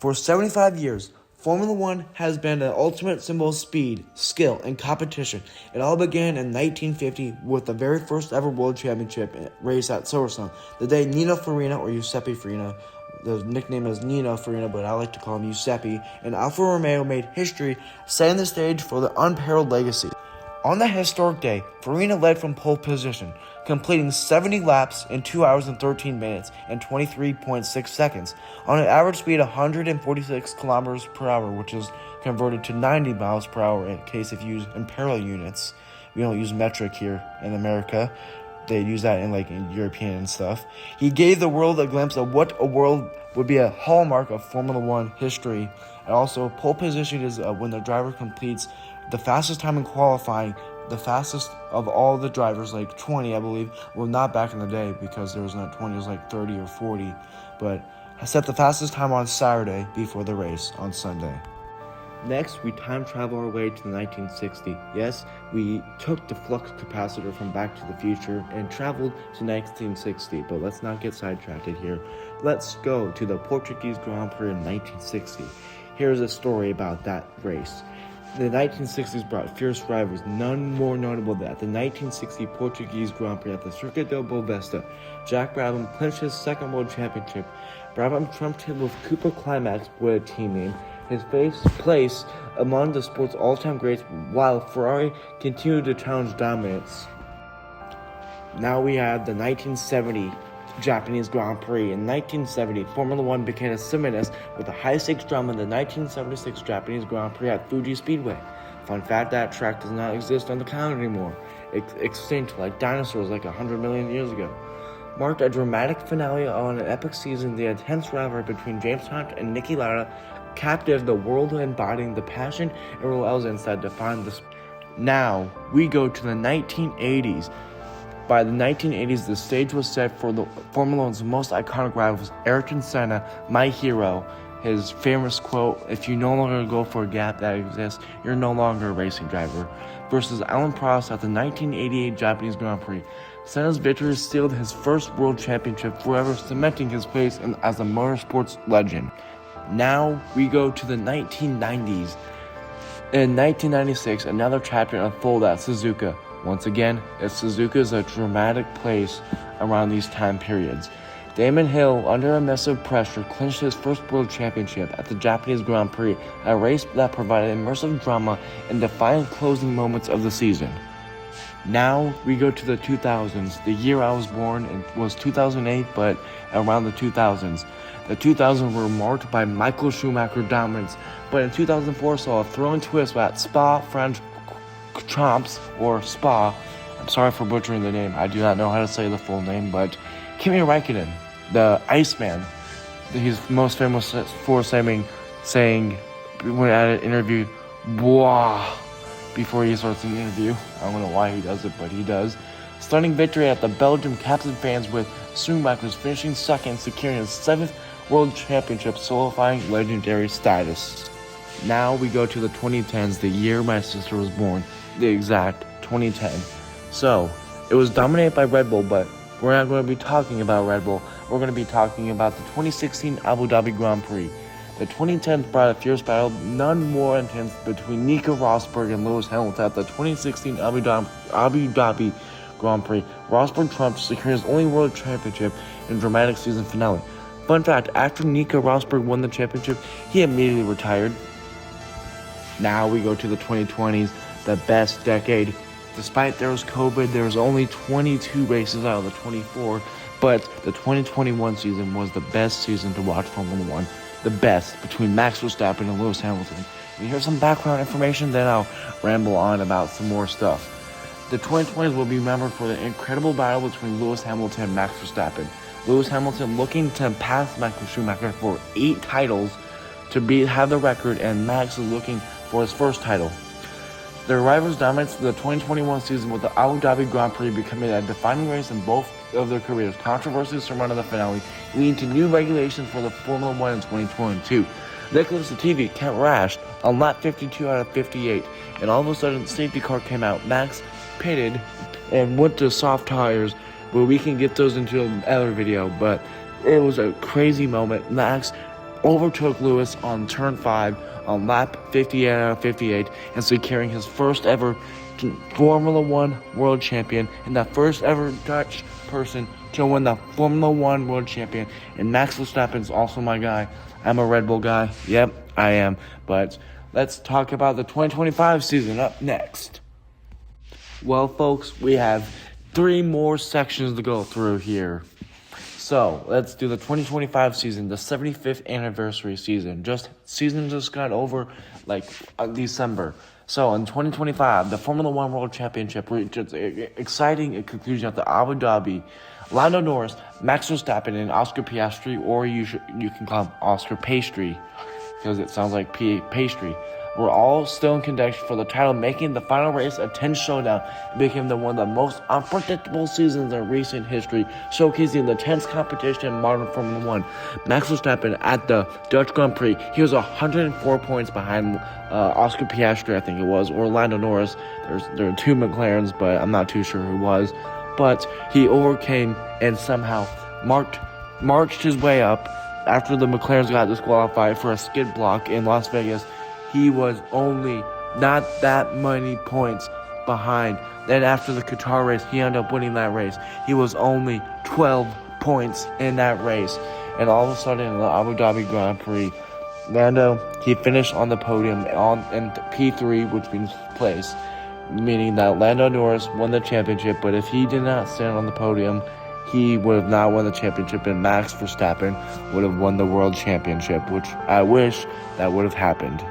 For 75 years, Formula One has been the ultimate symbol of speed, skill, and competition. It all began in 1950 with the very first ever World Championship race at Silverstone, the day Nino Farina, or Giuseppe Farina, the nickname is Nino Farina, but I like to call him Giuseppe, and Alfa Romeo made history, setting the stage for the unparalleled legacy. On that historic day, Farina led from pole position, completing 70 laps in 2 hours and 13 minutes and 23.6 seconds, on an average speed of 146 kilometers per hour, which is converted to 90 miles per hour in case if you use imperial units. We don't use metric here in America. They use that in European and stuff. He gave the world a glimpse of what a world would be a hallmark of Formula One history. And also, pole position is when the driver completes the fastest time in qualifying, the fastest of all the drivers, like 20, I believe. Well, not back in the day because there was not 20, it was like 30 or 40. But I set the fastest time on Saturday before the race on Sunday. Next, we time travel our way to the 1960. Yes, we took the flux capacitor from Back to the Future and traveled to 1960, but let's not get sidetracked here. Let's go to the Portuguese Grand Prix in 1960. Here's a story about that race. The 1960s brought fierce rivalries, none more notable than at the 1960 Portuguese Grand Prix at the Circuit do Boa Vista. Jack Brabham clinched his second world championship. Brabham trumped him with Cooper Climax with a team name, his place among the sport's all-time greats, while Ferrari continued to challenge dominance. Now we have the 1970 Japanese Grand Prix. In 1970, Formula One became synonymous with the high-stakes drama in the 1976 Japanese Grand Prix at Fuji Speedway. Fun fact, that track does not exist on the calendar anymore. Extinct like dinosaurs like 100 million years ago. Marked a dramatic finale on an epic season, the intense rivalry between James Hunt and Niki Lauda captivated the world, embodying the passion and resilience that defined the sport. Now, we go to the 1980s. By the 1980s, the stage was set for the Formula One's most iconic rivals, Ayrton Senna, my hero. His famous quote, "If you no longer go for a gap that exists, you're no longer a racing driver," versus Alan Prost at the 1988 Japanese Grand Prix. Senna's victory sealed his first world championship, forever cementing his place as a motorsports legend. Now we go to the 1990s. In 1996, another chapter unfolded at Suzuka. Once again, Suzuka is a dramatic place around these time periods. Damon Hill, under immensive pressure, clinched his first world championship at the Japanese Grand Prix, a race that provided immersive drama and defiant closing moments of the season. Now we go to the 2000s. The year I was born was 2008, but around the 2000s. The 2000s were marked by Michael Schumacher dominance, but in 2004 saw a thrilling twist at Spa-Francorchamps, or Spa. I'm sorry for butchering the name. I do not know how to say the full name, but Kimi Räikkönen, the Iceman, he's most famous for saying when at an interview, "Bwah," before he starts an interview. I don't know why he does it, but he does. Stunning victory at the Belgium Captain Fans, with Schumacher's finishing second, securing his 7th World Championship, solidifying legendary status. Now we go to the 2010s, the year my sister was born, the exact 2010. So, it was dominated by Red Bull, but we're not going to be talking about Red Bull. We're going to be talking about the 2016 Abu Dhabi Grand Prix. The 2010s brought a fierce battle, none more intense, between Nico Rosberg and Lewis Hamilton at the 2016 Abu Dhabi Grand Prix. Rosberg trumped, securing his only world championship in a dramatic season finale. Fun fact, after Nico Rosberg won the championship, he immediately retired. Now we go to the 2020s, the best decade. Despite there was COVID, there was only 22 races out of the 24, but the 2021 season was the best season to watch Formula One. The best, between Max Verstappen and Lewis Hamilton. If you hear some background information, then I'll ramble on about some more stuff. The 2020s will be remembered for the incredible battle between Lewis Hamilton and Max Verstappen. Lewis Hamilton looking to pass Michael Schumacher for 8 titles to have the record, and Max is looking for his first title. Their rivals dominates the 2021 season, with the Abu Dhabi Grand Prix becoming a defining race in both of their careers. Controversies surrounding the finale, leading to new regulations for the Formula One in 2022. Nicholas Latifi crashed on lap 52 out of 58, and all of a sudden, the safety car came out. Max pitted and went to soft tires, but we can get those into another video. But it was a crazy moment. Max overtook Lewis on turn 5 on lap 58 out of 58 and securing his first ever Formula One world champion and the first ever Dutch person to win the Formula One world champion. And Max Verstappen's also my guy. I'm a Red Bull guy. Yep, I am. But let's talk about the 2025 season up next. Well, folks, we have 3 more sections to go through here. So, let's do the 2025 season, the 75th anniversary season. Season just got over, December. So, in 2025, the Formula One World Championship reached its exciting conclusion at the Abu Dhabi. Lando Norris, Max Verstappen, and Oscar Piastri, or you can call him Oscar Pastry, because it sounds like pastry, were all still in contention for the title, making the final race a tense showdown. It became one of the most unpredictable seasons in recent history, showcasing the tense competition in modern Formula One. Max Verstappen at the Dutch Grand Prix, he was 104 points behind Oscar Piastri, I think it was, or Lando Norris. There are 2 McLarens, but I'm not too sure who was. But he overcame and somehow marched his way up after the McLarens got disqualified for a skid block in Las Vegas. He was only not that many points behind. Then after the Qatar race, he ended up winning that race. He was only 12 points in that race. And all of a sudden, in the Abu Dhabi Grand Prix, Lando, he finished on the podium in P3, which means place, meaning that Lando Norris won the championship. But if he did not stand on the podium, he would have not won the championship, and Max Verstappen would have won the world championship, which I wish that would have happened.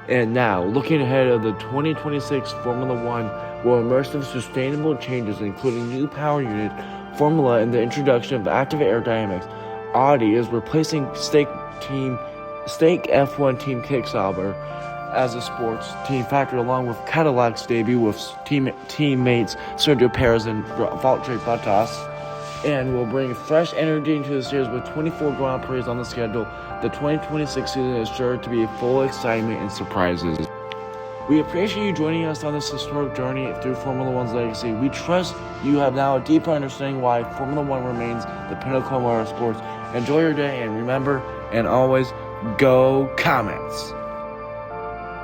And now, looking ahead of the 2026 Formula One will emerge some sustainable changes, including new power unit, formula, and the introduction of active aerodynamics. Audi is replacing Stake F1 team Kicksauber as a sports team factory, along with Cadillac's debut with teammates Sergio Perez and Valtteri Bottas, and will bring fresh energy into the series with 24 Grand Prix on the schedule. The 2026 season is sure to be full of excitement and surprises. We appreciate you joining us on this historic journey through Formula One's legacy. We trust you have now a deeper understanding why Formula One remains the pinnacle of motorsports. Enjoy your day, and remember, and always, go Comets!